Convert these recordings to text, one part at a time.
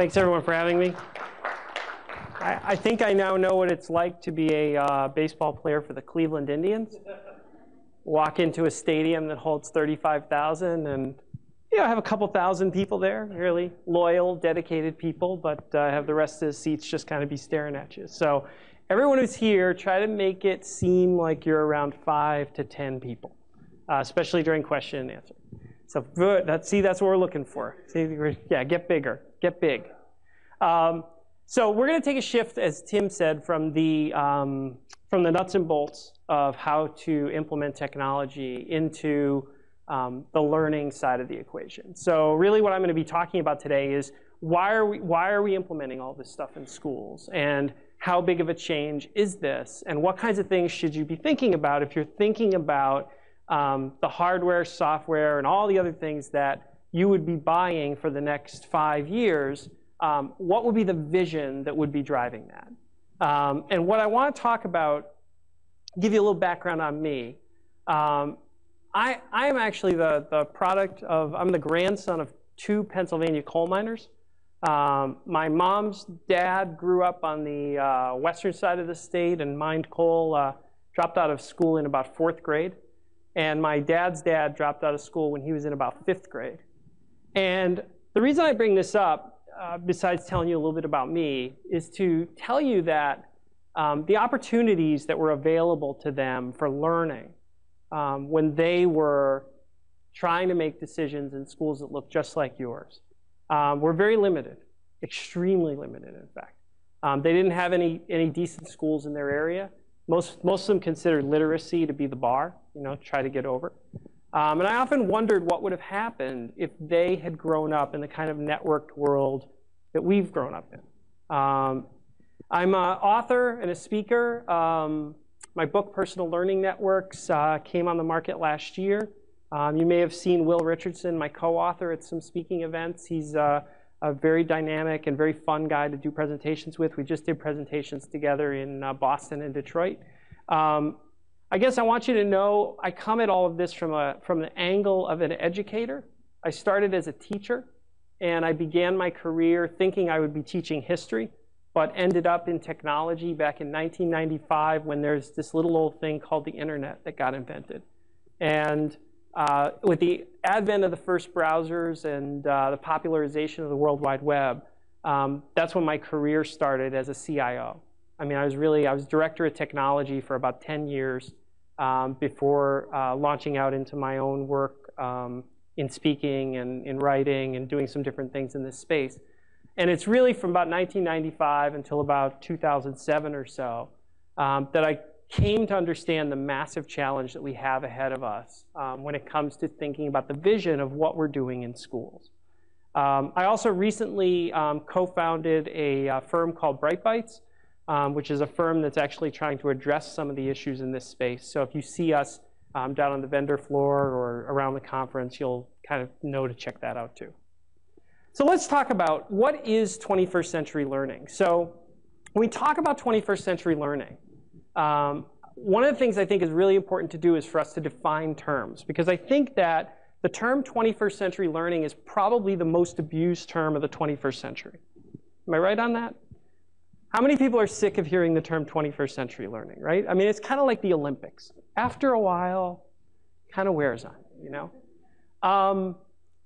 Thanks everyone for having me. I think I now know what it's like to be a baseball player for the Cleveland Indians. Walk into a stadium that holds 35,000 and have a couple thousand people there, really loyal, dedicated people, but have the rest of the seats just kind of be staring at you. So everyone who's here, try to make it seem like you're around 5 to 10 people, especially during question and answer. So good. That's what we're looking for. See, yeah, get bigger, get big. So we're going to take a shift, as Tim said, from the nuts and bolts of how to implement technology into the learning side of the equation. So really what I'm going to be talking about today is why are we implementing all this stuff in schools, and how big of a change is this, and what kinds of things should you be thinking about if you're thinking about the hardware, software, and all the other things that you would be buying for the next 5 years. What would be the vision that would be driving that? And what I want to talk about, give you a little background on me. I am actually the product of, I'm the grandson of 2 Pennsylvania coal miners. My mom's dad grew up on the western side of the state and mined coal, dropped out of school in about 4th grade. And my dad's dad dropped out of school when he was in about 5th grade. And the reason I bring this up, besides telling you a little bit about me, is to tell you that the opportunities that were available to them for learning when they were trying to make decisions in schools that looked just like yours were very limited, extremely limited, in fact. They didn't have any decent schools in their area. Most of them considered literacy to be the bar, try to get over. And I often wondered what would have happened if they had grown up in the kind of networked world that we've grown up in. I'm an author and a speaker. My book, Personal Learning Networks, came on the market last year. You may have seen Will Richardson, my co-author, at some speaking events. He's a very dynamic and very fun guy to do presentations with. We just did presentations together in Boston and Detroit. I guess I want you to know I come at all of this from the angle of an educator. I started as a teacher, and I began my career thinking I would be teaching history, but ended up in technology back in 1995 when there's this little old thing called the internet that got invented. And with the advent of the first browsers and the popularization of the World Wide Web, that's when my career started as a CIO. I mean, I was director of technology for about 10 years before launching out into my own work in speaking and in writing and doing some different things in this space. And it's really from about 1995 until about 2007 or so that I came to understand the massive challenge that we have ahead of us when it comes to thinking about the vision of what we're doing in schools. I also recently co-founded a firm called Bright Bytes, which is a firm that's actually trying to address some of the issues in this space. So if you see us down on the vendor floor or around the conference, you'll kind of know to check that out too. So let's talk about what is 21st century learning. So when we talk about 21st century learning, one of the things I think is really important to do is for us to define terms, because I think that the term 21st century learning is probably the most abused term of the 21st century. Am I right on that? How many people are sick of hearing the term 21st century learning, right? I mean, it's kind of like the Olympics. After a while, it kind of wears on you,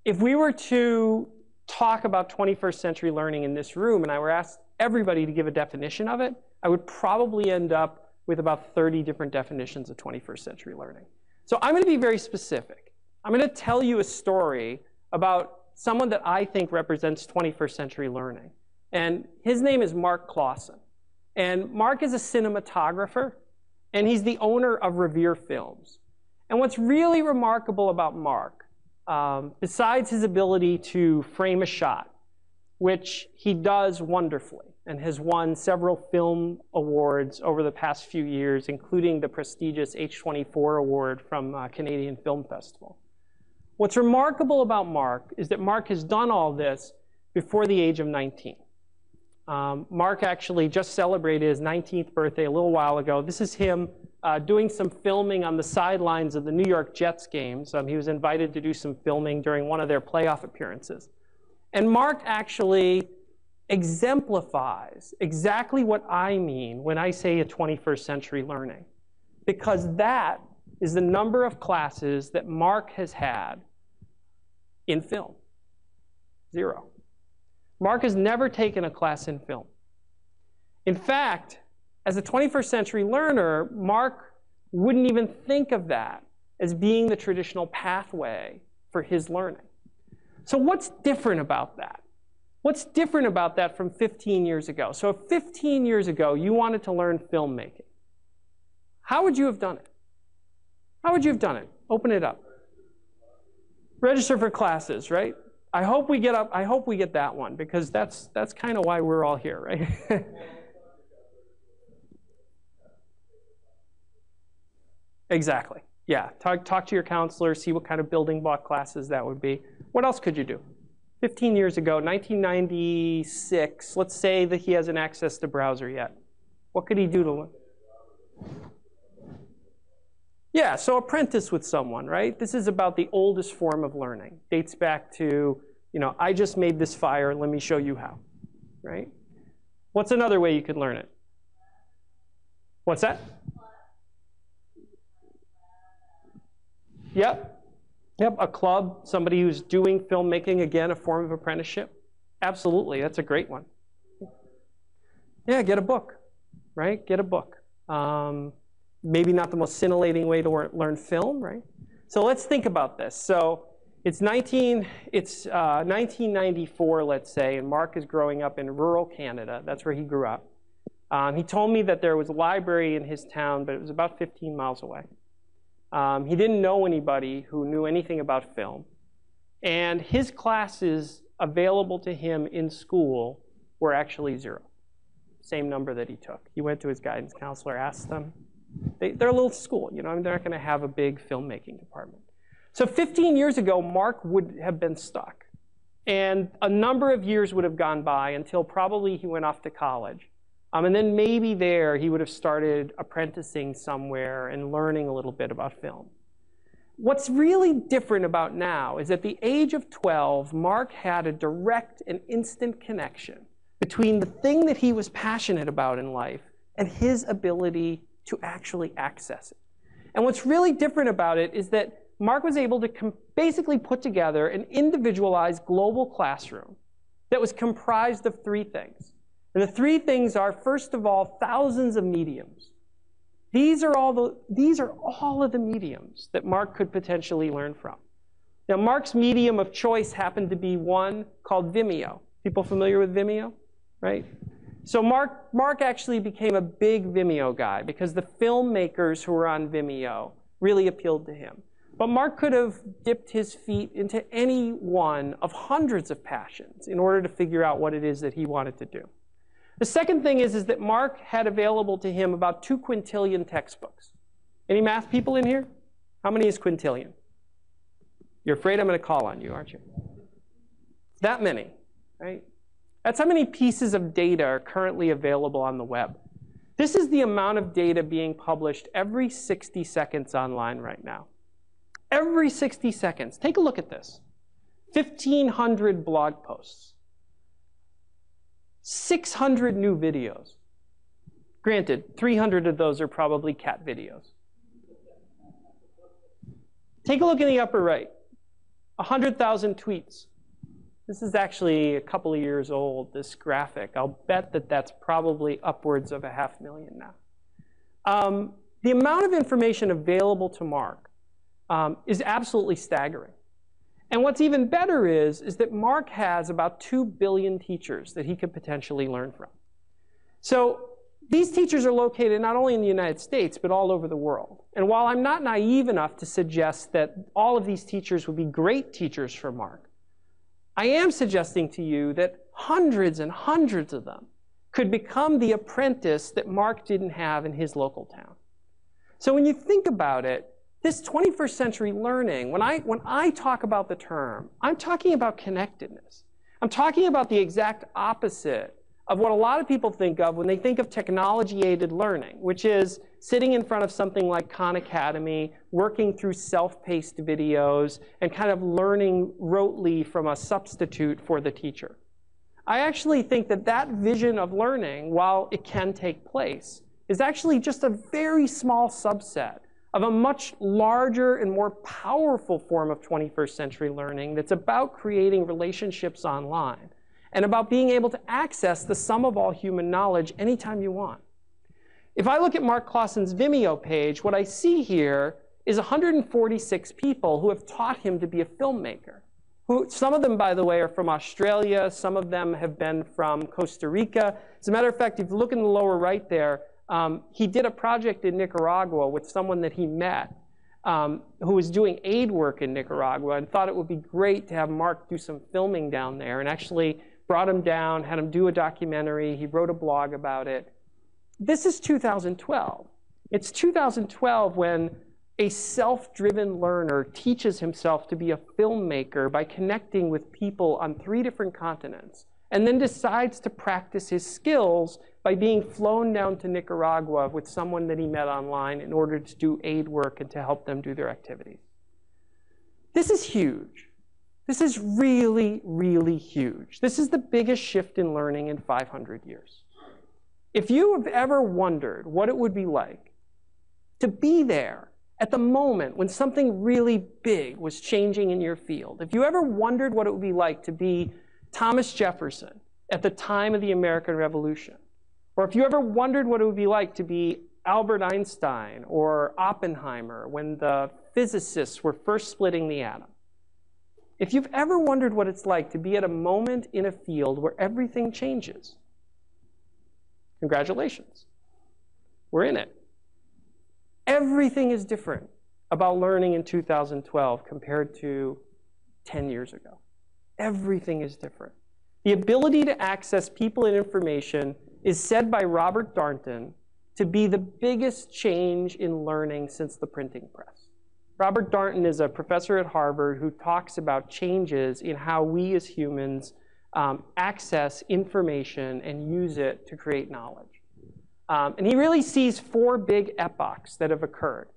If we were to talk about 21st century learning in this room and I were asked everybody to give a definition of it, I would probably end up with about 30 different definitions of 21st century learning. So I'm going to be very specific. I'm going to tell you a story about someone that I think represents 21st century learning. And his name is Mark Clausen. And Mark is a cinematographer, and he's the owner of Revere Films. And what's really remarkable about Mark, besides his ability to frame a shot, which he does wonderfully and has won several film awards over the past few years, including the prestigious H24 award from Canadian Film Festival. What's remarkable about Mark is that Mark has done all this before the age of 19. Mark actually just celebrated his 19th birthday a little while ago. This is him doing some filming on the sidelines of the New York Jets games. He was invited to do some filming during one of their playoff appearances. And Mark actually exemplifies exactly what I mean when I say a 21st century learning, because that is the number of classes that Mark has had in film. 0. Mark has never taken a class in film. In fact, as a 21st century learner, Mark wouldn't even think of that as being the traditional pathway for his learning. So what's different about that? What's different about that from 15 years ago? So if 15 years ago you wanted to learn filmmaking, how would you have done it? How would you have done it? Open it up. Register for classes, right? I hope we get that one, because that's kind of why we're all here, right? Exactly. Yeah. Talk to your counselor, see what kind of building block classes that would be. What else could you do? 15 years ago, 1996, let's say that he hasn't accessed the browser yet. What could he do to learn? Yeah, so apprentice with someone, right? This is about the oldest form of learning. Dates back to, I just made this fire, let me show you how, right? What's another way you could learn it? What's that? Yep. Yep, a club, somebody who's doing filmmaking, again, a form of apprenticeship. Absolutely, that's a great one. Yeah, get a book, right? Get a book. Maybe not the most scintillating way to learn film, right? So let's think about this. So it's 1994, let's say, and Mark is growing up in rural Canada. That's where he grew up. He told me that there was a library in his town, but it was about 15 miles away. He didn't know anybody who knew anything about film. And his classes available to him in school were actually 0. Same number that he took. He went to his guidance counselor, asked them. They're a little school, they're not going to have a big filmmaking department. So 15 years ago, Mark would have been stuck. And a number of years would have gone by until probably he went off to college. And then maybe there he would have started apprenticing somewhere and learning a little bit about film. What's really different about now is at the age of 12, Mark had a direct and instant connection between the thing that he was passionate about in life and his ability to actually access it. And what's really different about it is that Mark was able to basically put together an individualized global classroom that was comprised of 3 things. And the 3 things are, first of all, thousands of mediums. These are all of the mediums that Mark could potentially learn from. Now, Mark's medium of choice happened to be one called Vimeo. People familiar with Vimeo? Right? So Mark actually became a big Vimeo guy because the filmmakers who were on Vimeo really appealed to him. But Mark could have dipped his feet into any one of hundreds of passions in order to figure out what it is that he wanted to do. The second thing is that Mark had available to him about 2 quintillion textbooks. Any math people in here? How many is quintillion? You're afraid I'm going to call on you, aren't you? That many, right? That's how many pieces of data are currently available on the web. This is the amount of data being published every 60 seconds online right now. Every 60 seconds. Take a look at this. 1,500 blog posts. 600 new videos. Granted, 300 of those are probably cat videos. Take a look in the upper right. 100,000 tweets. This is actually a couple of years old, this graphic. I'll bet that that's probably upwards of 500,000 now. The amount of information available to Mark is absolutely staggering. And what's even better is that Mark has about 2 billion teachers that he could potentially learn from. So these teachers are located not only in the United States, but all over the world. And while I'm not naive enough to suggest that all of these teachers would be great teachers for Mark, I am suggesting to you that hundreds and hundreds of them could become the apprentice that Mark didn't have in his local town. So when you think about it, this 21st century learning, when I talk about the term, I'm talking about connectedness. I'm talking about the exact opposite of what a lot of people think of when they think of technology-aided learning, which is sitting in front of something like Khan Academy, working through self-paced videos, and kind of learning rotely from a substitute for the teacher. I actually think that that vision of learning, while it can take place, is actually just a very small subset of a much larger and more powerful form of 21st century learning that's about creating relationships online and about being able to access the sum of all human knowledge anytime you want. If I look at Mark Clausen's Vimeo page, what I see here is 146 people who have taught him to be a filmmaker. Some of them, by the way, are from Australia. Some of them have been from Costa Rica. As a matter of fact, if you look in the lower right there, he did a project in Nicaragua with someone that he met who was doing aid work in Nicaragua and thought it would be great to have Mark do some filming down there, and actually brought him down, had him do a documentary. He wrote a blog about it. This is 2012. It's 2012 when a self-driven learner teaches himself to be a filmmaker by connecting with people on 3 different continents, and then decides to practice his skills by being flown down to Nicaragua with someone that he met online in order to do aid work and to help them do their activities. This is huge. This is really, really huge. This is the biggest shift in learning in 500 years. If you have ever wondered what it would be like to be there at the moment when something really big was changing in your field, if you ever wondered what it would be like to be Thomas Jefferson at the time of the American Revolution, or if you ever wondered what it would be like to be Albert Einstein or Oppenheimer when the physicists were first splitting the atom, if you've ever wondered what it's like to be at a moment in a field where everything changes, congratulations, we're in it. Everything is different about learning in 2012 compared to 10 years ago. Everything is different. The ability to access people and information is said by Robert Darnton to be the biggest change in learning since the printing press. Robert Darnton is a professor at Harvard who talks about changes in how we as humans access information and use it to create knowledge. And he really sees 4 big epochs that have occurred.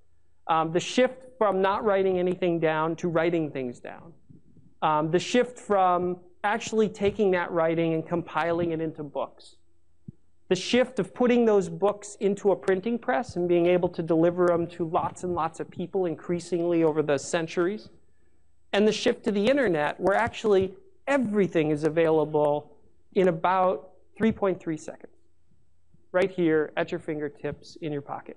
The shift from not writing anything down to writing things down. The shift from actually taking that writing and compiling it into books. The shift of putting those books into a printing press and being able to deliver them to lots and lots of people increasingly over the centuries. And the shift to the internet, where actually everything is available in about 3.3 seconds. Right here at your fingertips in your pocket,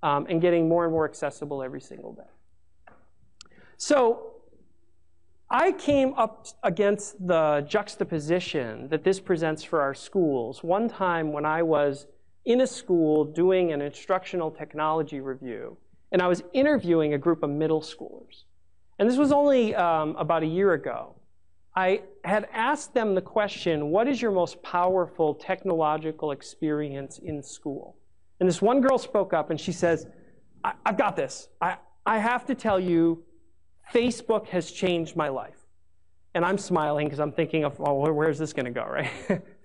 and getting more and more accessible every single day. So I came up against the juxtaposition that this presents for our schools one time when I was in a school doing an instructional technology review, and I was interviewing a group of middle schoolers. And this was only about a year ago. I had asked them the question, what is your most powerful technological experience in school? And this one girl spoke up and she says, I've got this. I have to tell you, Facebook has changed my life. And I'm smiling because I'm thinking of, oh, where's this going to go, right?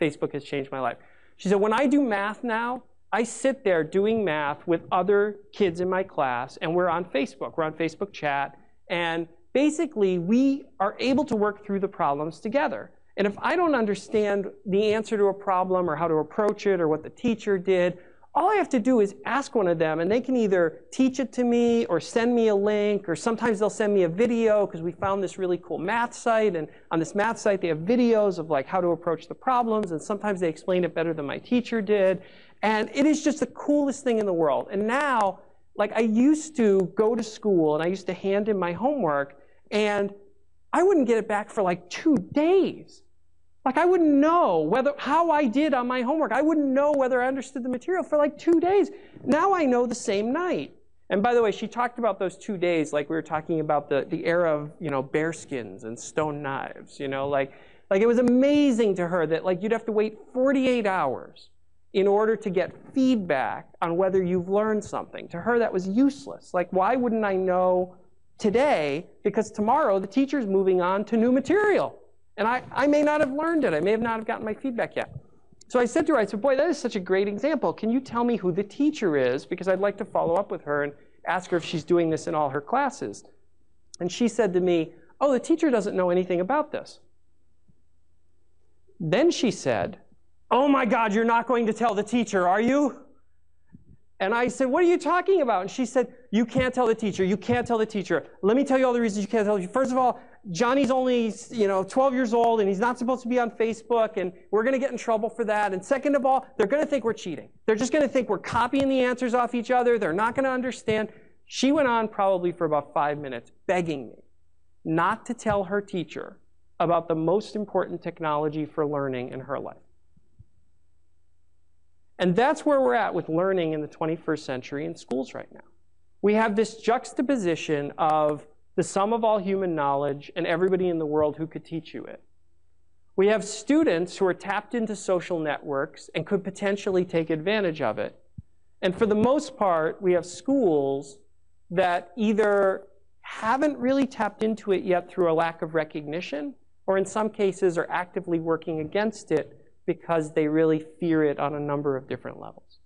Facebook has changed my life. She said, when I do math now, I sit there doing math with other kids in my class, and we're on Facebook. We're on Facebook chat. And basically, we are able to work through the problems together. And if I don't understand the answer to a problem or how to approach it or what the teacher did, all I have to do is ask one of them, and they can either teach it to me or send me a link, or sometimes they'll send me a video because we found this really cool math site, and on this math site they have videos of like how to approach the problems, and sometimes they explain it better than my teacher did. And it is just the coolest thing in the world. And now, like, I used to go to school and I used to hand in my homework, and I wouldn't get it back for like 2 days. Like, I wouldn't know how I did on my homework. I wouldn't know whether I understood the material for like 2 days. Now I know the same night. And by the way, she talked about those 2 days like we were talking about the era of, you know, bearskins and stone knives. You know, like it was amazing to her that like you'd have to wait 48 hours in order to get feedback on whether you've learned something. To her, that was useless. Like, why wouldn't I know today? Because tomorrow the teacher's moving on to new material. And I may not have learned it. I may have not have gotten my feedback yet. So I said to her, I said, boy, that is such a great example. Can you tell me who the teacher is? Because I'd like to follow up with her and ask her if she's doing this in all her classes. And she said to me, oh, the teacher doesn't know anything about this. Then she said, "Oh my God, you're not going to tell the teacher, are you?" And I said, "What are you talking about?" And she said, "You can't tell the teacher. You can't tell the teacher. Let me tell you all the reasons you can't tell the teacher. First of all, Johnny's only 12 years old, and he's not supposed to be on Facebook, and we're going to get in trouble for that. And second of all, they're going to think we're cheating. They're just going to think we're copying the answers off each other. They're not going to understand." She went on probably for about 5 minutes begging me not to tell her teacher about the most important technology for learning in her life. And that's where we're at with learning in the 21st century in schools right now. We have this juxtaposition of the sum of all human knowledge and everybody in the world who could teach you it. We have students who are tapped into social networks and could potentially take advantage of it. And for the most part, we have schools that either haven't really tapped into it yet through a lack of recognition, or in some cases are actively working against it because they really fear it on a number of different levels.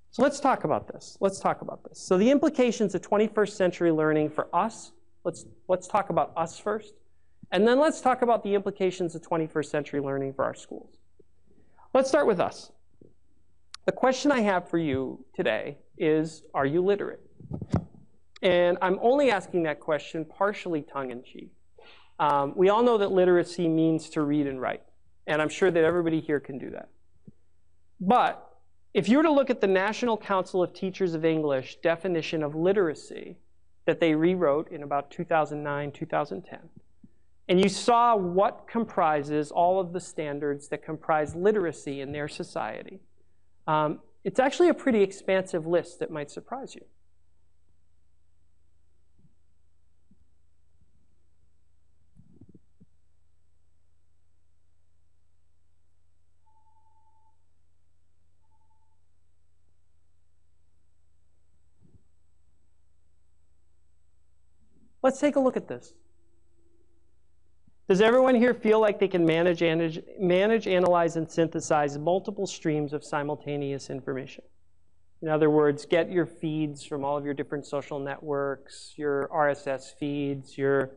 So let's talk about this. Let's talk about this. So the implications of 21st century learning for us, let's talk about us first. And then let's talk about the implications of 21st century learning for our schools. Let's start with us. The question I have for you today is, are you literate? And I'm only asking that question partially tongue-in-cheek. We all know that literacy means to read and write. And I'm sure that everybody here can do that. But if you were to look at the National Council of Teachers of English definition of literacy that they rewrote in about 2009, 2010, and you saw what comprises all of the standards that comprise literacy in their society, it's actually a pretty expansive list that might surprise you. Let's take a look at this. Does everyone here feel like they can manage, analyze, and synthesize multiple streams of simultaneous information? In other words, get your feeds from all of your different social networks, your RSS feeds, your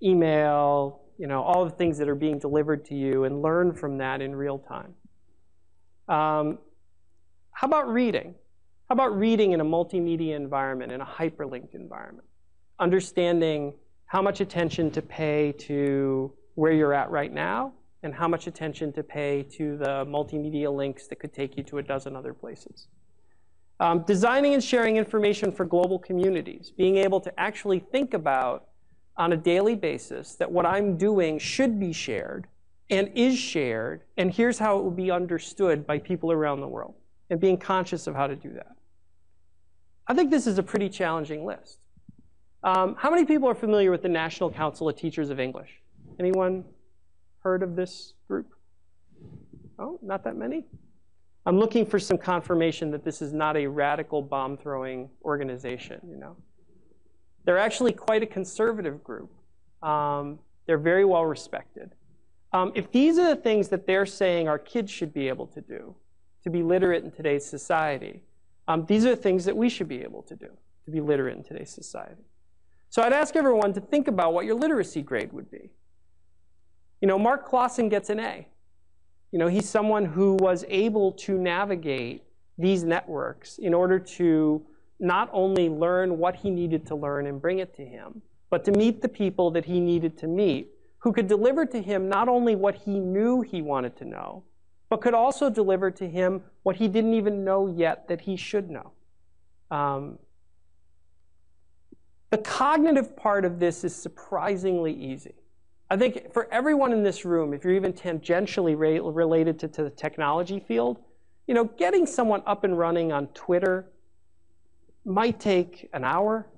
email, all the things that are being delivered to you, and learn from that in real time. How about reading? How about reading in a multimedia environment, in a hyperlinked environment? Understanding how much attention to pay to where you're at right now, and how much attention to pay to the multimedia links that could take you to a dozen other places. Designing and sharing information for global communities, being able to actually think about on a daily basis that what I'm doing should be shared and is shared, and here's how it will be understood by people around the world, and being conscious of how to do that. I think this is a pretty challenging list. How many people are familiar with the National Council of Teachers of English? Anyone heard of this group? Oh, not that many? I'm looking for some confirmation that this is not a radical bomb-throwing organization, They're actually quite a conservative group. They're very well respected. If these are the things that they're saying our kids should be able to do, to be literate in today's society, these are the things that we should be able to do, to be literate in today's society. So I'd ask everyone to think about what your literacy grade would be. Mark Clausen gets an A. He's someone who was able to navigate these networks in order to not only learn what he needed to learn and bring it to him, but to meet the people that he needed to meet, who could deliver to him not only what he knew he wanted to know, but could also deliver to him what he didn't even know yet that he should know. The cognitive part of this is surprisingly easy. I think for everyone in this room, if you're even tangentially related to the technology field, getting someone up and running on Twitter might take an hour,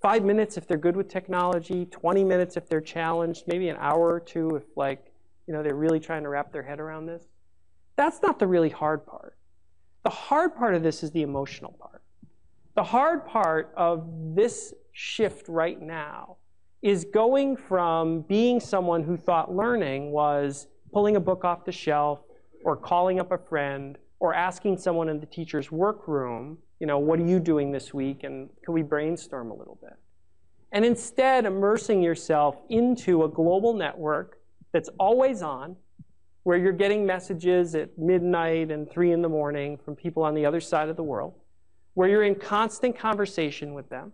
5 minutes if they're good with technology, 20 minutes if they're challenged, maybe an hour or two if they're really trying to wrap their head around this. That's not the really hard part. The hard part of this is the emotional part. The hard part of this shift right now is going from being someone who thought learning was pulling a book off the shelf or calling up a friend or asking someone in the teacher's workroom, what are you doing this week and can we brainstorm a little bit? And instead immersing yourself into a global network that's always on, where you're getting messages at midnight and 3 in the morning from people on the other side of the world, where you're in constant conversation with them,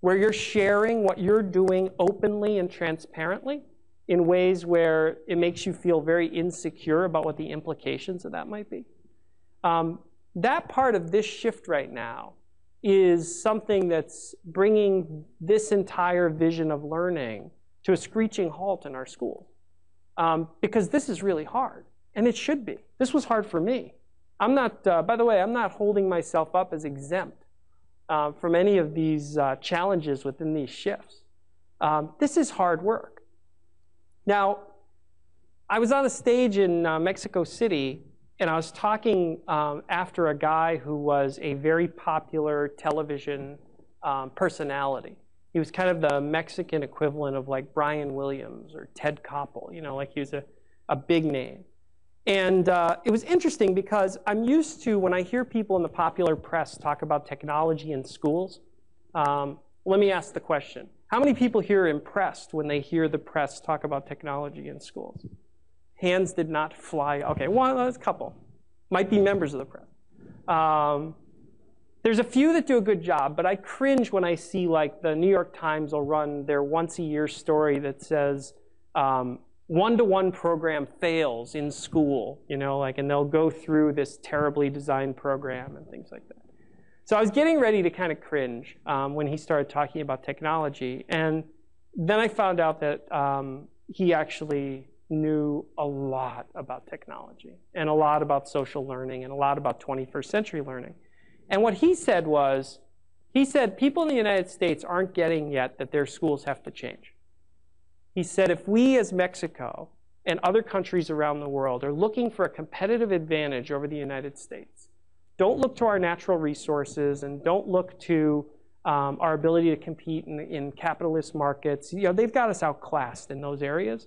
where you're sharing what you're doing openly and transparently in ways where it makes you feel very insecure about what the implications of that might be. That part of this shift right now is something that's bringing this entire vision of learning to a screeching halt in our schools. Because this is really hard, and it should be. This was hard for me. I'm not, by the way, I'm not holding myself up as exempt from any of these challenges within these shifts. This is hard work. Now, I was on a stage in Mexico City, and I was talking after a guy who was a very popular television personality. He was kind of the Mexican equivalent of like Brian Williams or Ted Koppel, you know, like he was a big name. And it was interesting because I'm used to, when I hear people in the popular press talk about technology in schools, let me ask the question. How many people here are impressed when they hear the press talk about technology in schools? Hands did not fly. Okay, well, there's a couple. Might be members of the press. There's a few that do a good job, but I cringe when I see like the New York Times will run their once-a-year story that says one-to-one program fails in school, you know, like, and they'll go through this terribly designed program and things like that. So I was getting ready to kind of cringe when he started talking about technology, and then I found out that he actually knew a lot about technology and a lot about social learning and a lot about 21st century learning. And what he said was, he said people in the United States aren't getting yet that their schools have to change. He said if we as Mexico and other countries around the world are looking for a competitive advantage over the United States, don't look to our natural resources and don't look to our ability to compete in capitalist markets. You know, they've got us outclassed in those areas.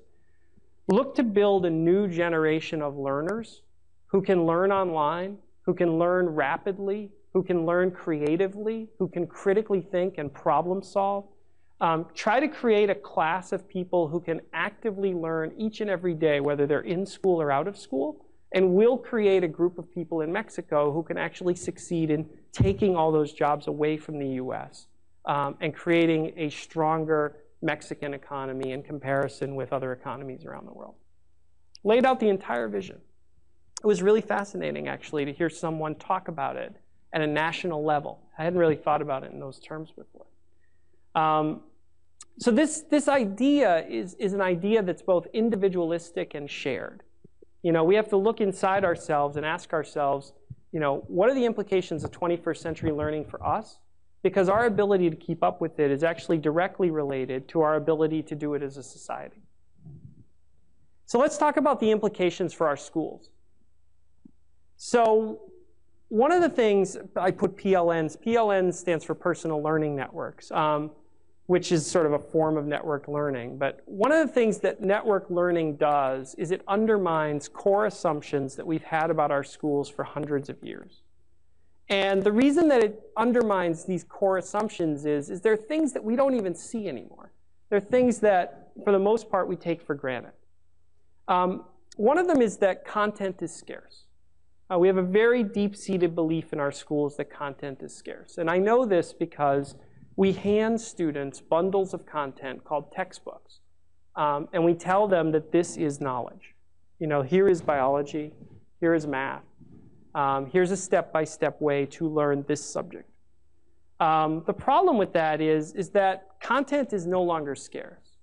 Look to build a new generation of learners who can learn online, who can learn rapidly, who can learn creatively, who can critically think and problem solve. Try to create a class of people who can actively learn each and every day, whether they're in school or out of school, and we'll create a group of people in Mexico who can actually succeed in taking all those jobs away from the US and creating a stronger Mexican economy in comparison with other economies around the world. Laid out the entire vision. It was really fascinating, actually, to hear someone talk about it at a national level. I hadn't really thought about it in those terms before. So this idea is an idea that's both individualistic and shared. You know, we have to look inside ourselves and ask ourselves, you know, what are the implications of 21st century learning for us? Because our ability to keep up with it is actually directly related to our ability to do it as a society. So let's talk about the implications for our schools. So one of the things, I put PLNs. PLN stands for Personal Learning Networks, which is sort of a form of network learning. But one of the things that network learning does is it undermines core assumptions that we've had about our schools for hundreds of years. And the reason that it undermines these core assumptions is there are things that we don't even see anymore. There are things that, for the most part, we take for granted. One of them is that content is scarce. We have a very deep-seated belief in our schools that content is scarce. And I know this because we hand students bundles of content called textbooks. And we tell them that this is knowledge. You know, here is biology, here is math. Here's a step-by-step way to learn this subject. The problem with that is that content is no longer scarce.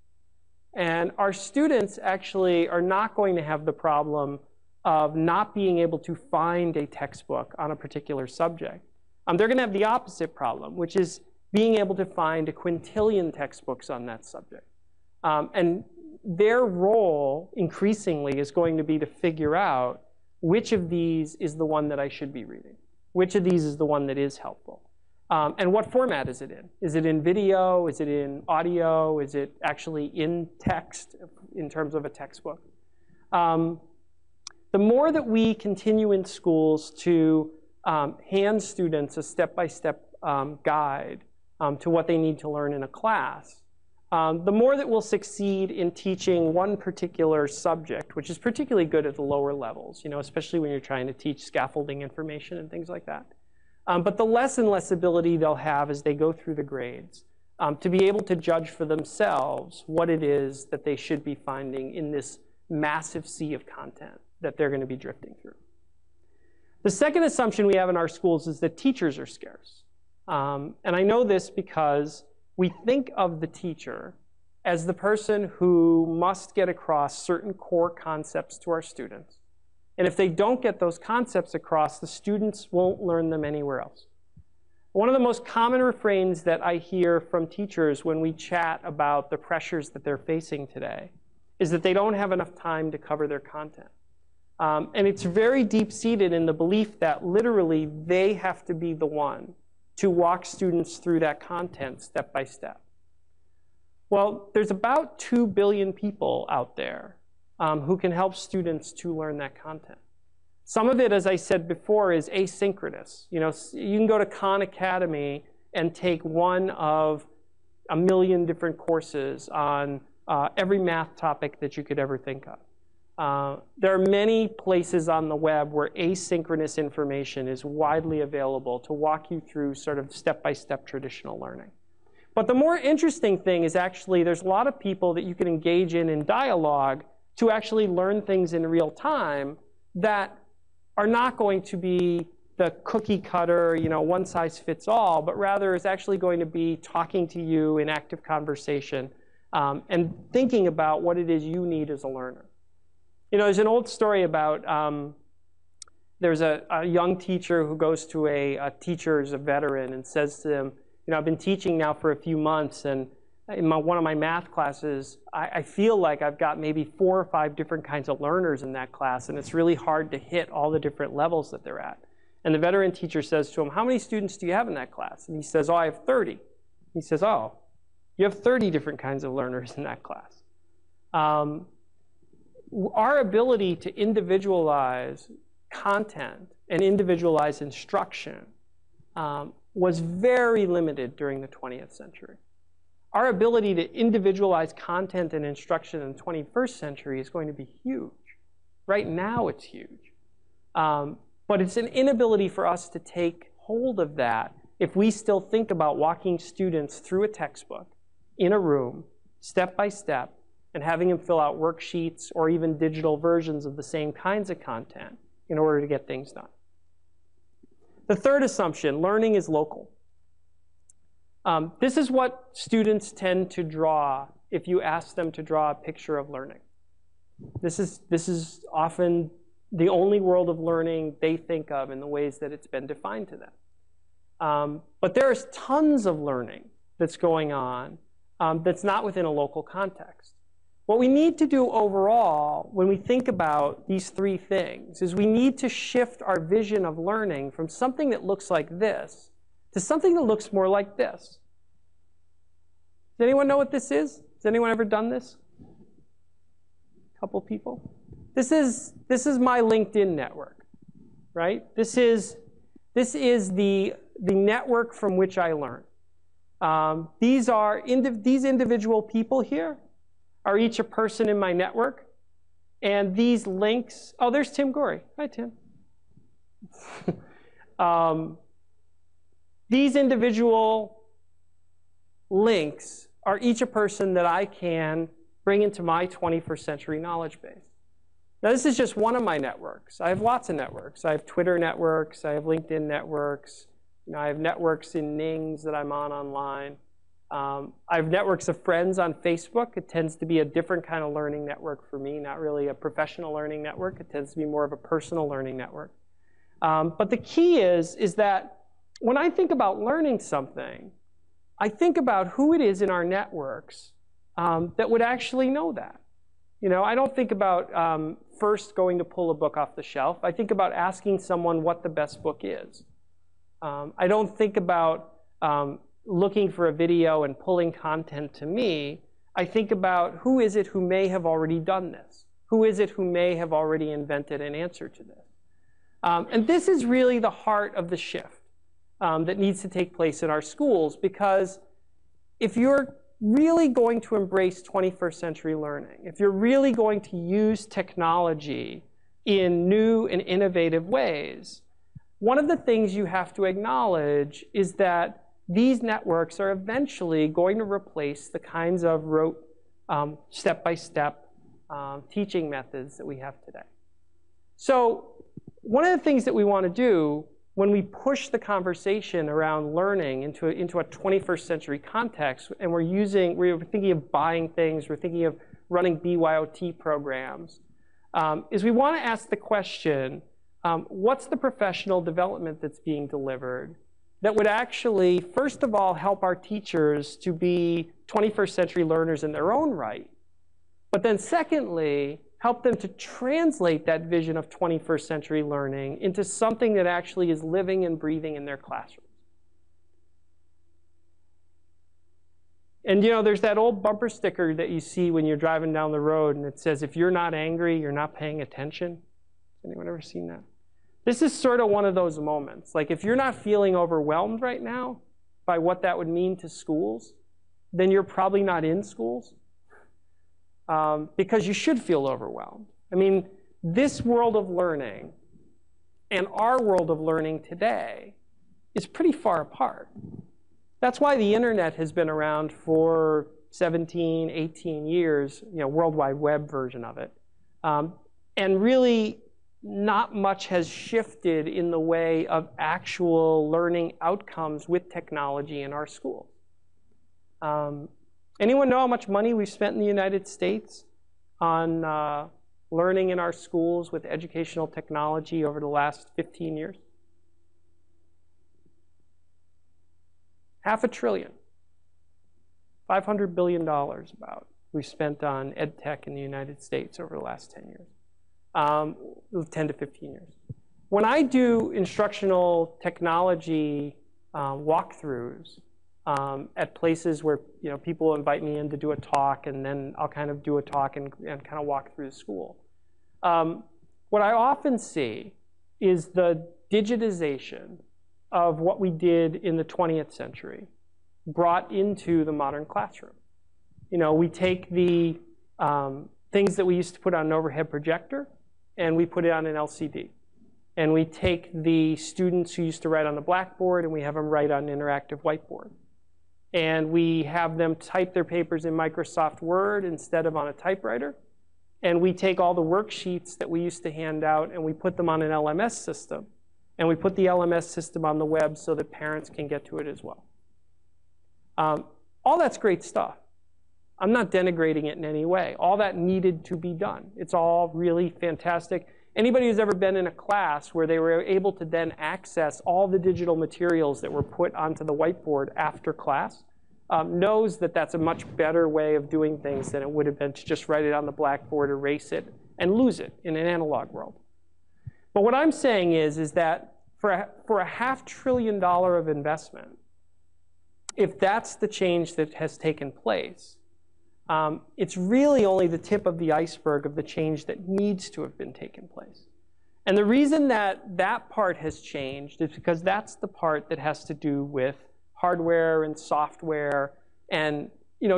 And our students actually are not going to have the problem of not being able to find a textbook on a particular subject. They're going to have the opposite problem, which is being able to find a quintillion textbooks on that subject. And their role, increasingly, is going to be to figure out which of these is the one that I should be reading? Which of these is the one that is helpful? And what format is it in? Is it in video? Is it in audio? Is it actually in text in terms of a textbook? The more that we continue in schools to hand students a step-by-step guide to what they need to learn in a class, the more that we'll succeed in teaching one particular subject, which is particularly good at the lower levels, especially when you're trying to teach scaffolding information and things like that. But the less and less ability they'll have as they go through the grades to be able to judge for themselves what it is that they should be finding in this massive sea of content that they're going to be drifting through. The second assumption we have in our schools is that teachers are scarce. And I know this because we think of the teacher as the person who must get across certain core concepts to our students. And if they don't get those concepts across, the students won't learn them anywhere else. One of the most common refrains that I hear from teachers when we chat about the pressures that they're facing today is that they don't have enough time to cover their content. And it's very deep-seated in the belief that literally they have to be the one to walk students through that content step by step. Well, there's about 2 billion people out there who can help students to learn that content. Some of it, as I said before, is asynchronous. You can go to Khan Academy and take one of a million different courses on every math topic that you could ever think of. There are many places on the web where asynchronous information is widely available to walk you through sort of step-by-step traditional learning. But the more interesting thing is actually there's a lot of people that you can engage in dialogue to actually learn things in real time that are not going to be the cookie cutter, one size fits all, but rather is actually going to be talking to you in active conversation and thinking about what it is you need as a learner. There's an old story about there's a young teacher who goes to a teacher who's a veteran and says to them, I've been teaching now for a few months, and in one of my math classes, I feel like I've got maybe 4 or 5 different kinds of learners in that class, and it's really hard to hit all the different levels that they're at. And the veteran teacher says to him, how many students do you have in that class? And he says, I have 30. He says, oh, you have 30 different kinds of learners in that class. Our ability to individualize content and individualize instruction was very limited during the 20th century. Our ability to individualize content and instruction in the 21st century is going to be huge. Right now it's huge. But it's an inability for us to take hold of that if we still think about walking students through a textbook in a room, step by step, and having them fill out worksheets or even digital versions of the same kinds of content in order to get things done. The third assumption, learning is local. This is what students tend to draw if you ask them to draw a picture of learning. This is often the only world of learning they think of in the ways that it's been defined to them. But there's tons of learning that's going on that's not within a local context. What we need to do overall when we think about these 3 things is we need to shift our vision of learning from something that looks like this to something that looks more like this. Does anyone know what this is? Has anyone ever done this? A couple people? This is my LinkedIn network, right? This is the network from which I learn. These individual people here are each a person in my network. And these links, oh, there's Tim Gorey. Hi, Tim. These individual links are each a person that I can bring into my 21st century knowledge base. Now, this is just one of my networks. I have lots of networks. I have Twitter networks. I have LinkedIn networks. I have networks in Nings that I'm on online. I have networks of friends on Facebook. It tends to be a different kind of learning network for me, not really a professional learning network. It tends to be more of a personal learning network. But the key is that when I think about learning something, I think about who it is in our networks that would actually know that. I don't think about first going to pull a book off the shelf. I think about asking someone what the best book is. I don't think about looking for a video and pulling content to me. I think about who is it who may have already done this? Who is it who may have already invented an answer to this? And this is really the heart of the shift that needs to take place in our schools, because if you're really going to embrace 21st century learning, if you're really going to use technology in new and innovative ways, one of the things you have to acknowledge is that these networks are eventually going to replace the kinds of rote, step-by-step teaching methods that we have today. So one of the things that we want to do when we push the conversation around learning into a 21st century context, and we're thinking of buying things, we're thinking of running BYOT programs, is we want to ask the question, what's the professional development that's being delivered that would actually, first of all, help our teachers to be 21st century learners in their own right, but then secondly, help them to translate that vision of 21st century learning into something that actually is living and breathing in their classrooms. And there's that old bumper sticker that you see when you're driving down the road, and it says, if you're not angry, you're not paying attention. Anyone ever seen that? This is sort of one of those moments. Like, if you're not feeling overwhelmed right now by what that would mean to schools, then you're probably not in schools. Because you should feel overwhelmed. I mean, this world of learning and our world of learning today is pretty far apart. That's why the internet has been around for 17, 18 years, World Wide Web version of it. And really, not much has shifted in the way of actual learning outcomes with technology in our schools. Anyone know how much money we've spent in the United States on learning in our schools with educational technology over the last 15 years? $500 billion. $500 billion about we've spent on ed tech in the United States over the last 10 years, 10 to 15 years. When I do instructional technology walkthroughs, at places where people invite me in to do a talk, and then I'll kind of do a talk and kind of walk through the school. What I often see is the digitization of what we did in the 20th century brought into the modern classroom. We take the things that we used to put on an overhead projector, and we put it on an LCD. And we take the students who used to write on the blackboard, and we have them write on an interactive whiteboard. And we have them type their papers in Microsoft Word instead of on a typewriter. And we take all the worksheets that we used to hand out, and we put them on an LMS system. And we put the LMS system on the web so that parents can get to it as well. All that's great stuff. I'm not denigrating it in any way. All that needed to be done. It's all really fantastic. Anybody who's ever been in a class where they were able to then access all the digital materials that were put onto the whiteboard after class knows that that's a much better way of doing things than it would have been to just write it on the blackboard, erase it, and lose it in an analog world. But what I'm saying is that for a $500 billion of investment, if that's the change that has taken place, it's really only the tip of the iceberg of the change that needs to have been taken place. And the reason that that part has changed is because that's the part that has to do with hardware and software and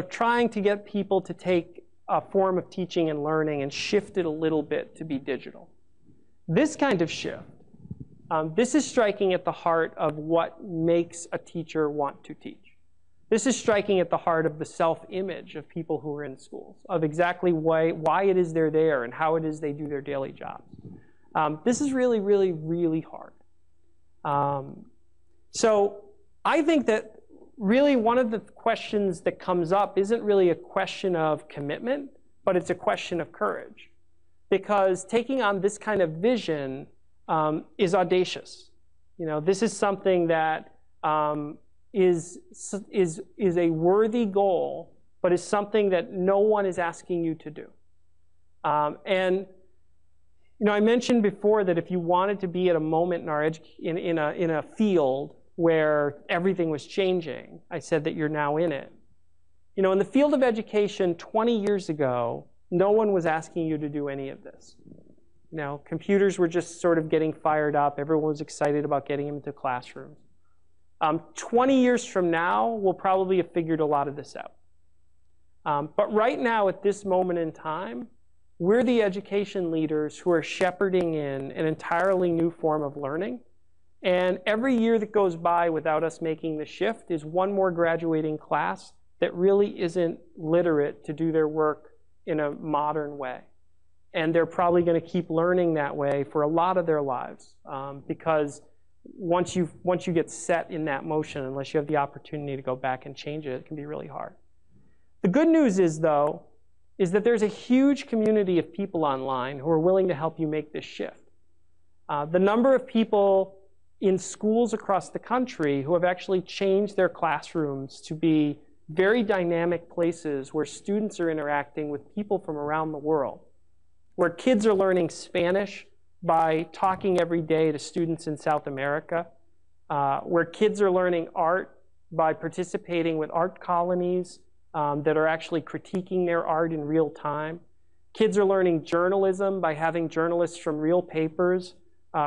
trying to get people to take a form of teaching and learning and shift it a little bit to be digital. This kind of shift, this is striking at the heart of what makes a teacher want to teach. This is striking at the heart of the self-image of people who are in schools, of exactly why it is they're there and how it is they do their daily jobs. This is really, really, really hard. So I think that really one of the questions that comes up isn't really a question of commitment, but it's a question of courage. Because taking on this kind of vision is audacious. This is something that is a worthy goal, but is something that no one is asking you to do. And I mentioned before that if you wanted to be at a moment in our in a field where everything was changing, I said that you're now in it. In the field of education 20 years ago, no one was asking you to do any of this. Computers were just sort of getting fired up. Everyone was excited about getting them into classrooms. 20 years from now, we'll probably have figured a lot of this out. But right now, at this moment in time, we're the education leaders who are shepherding in an entirely new form of learning. And every year that goes by without us making the shift is one more graduating class that really isn't literate to do their work in a modern way. And they're probably going to keep learning that way for a lot of their lives, because once you get set in that motion, unless you have the opportunity to go back and change it, it can be really hard. The good news is, though, is that there's a huge community of people online who are willing to help you make this shift. The number of people in schools across the country who have actually changed their classrooms to be very dynamic places where students are interacting with people from around the world, where kids are learning Spanish by talking every day to students in South America, where kids are learning art by participating with art colonies that are actually critiquing their art in real time. Kids are learning journalism by having journalists from real papers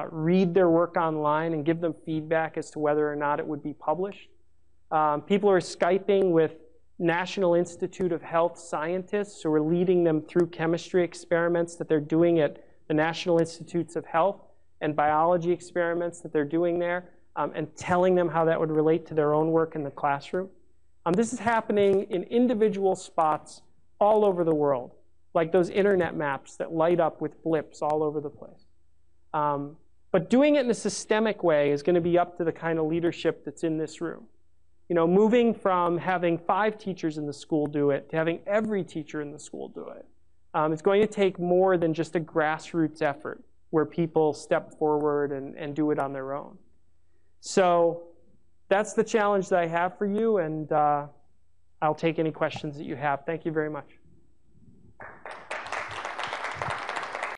read their work online and give them feedback as to whether or not it would be published. People are Skyping with National Institute of Health scientists who are leading them through chemistry experiments that they're doing at the National Institutes of Health and biology experiments that they're doing there, and telling them how that would relate to their own work in the classroom. This is happening in individual spots all over the world, like those internet maps that light up with blips all over the place. But doing it in a systemic way is going to be up to the kind of leadership that's in this room. You know, moving from having 5 teachers in the school do it to having every teacher in the school do it. It's going to take more than just a grassroots effort where people step forward and do it on their own. So that's the challenge that I have for you, and I'll take any questions that you have. Thank you very much.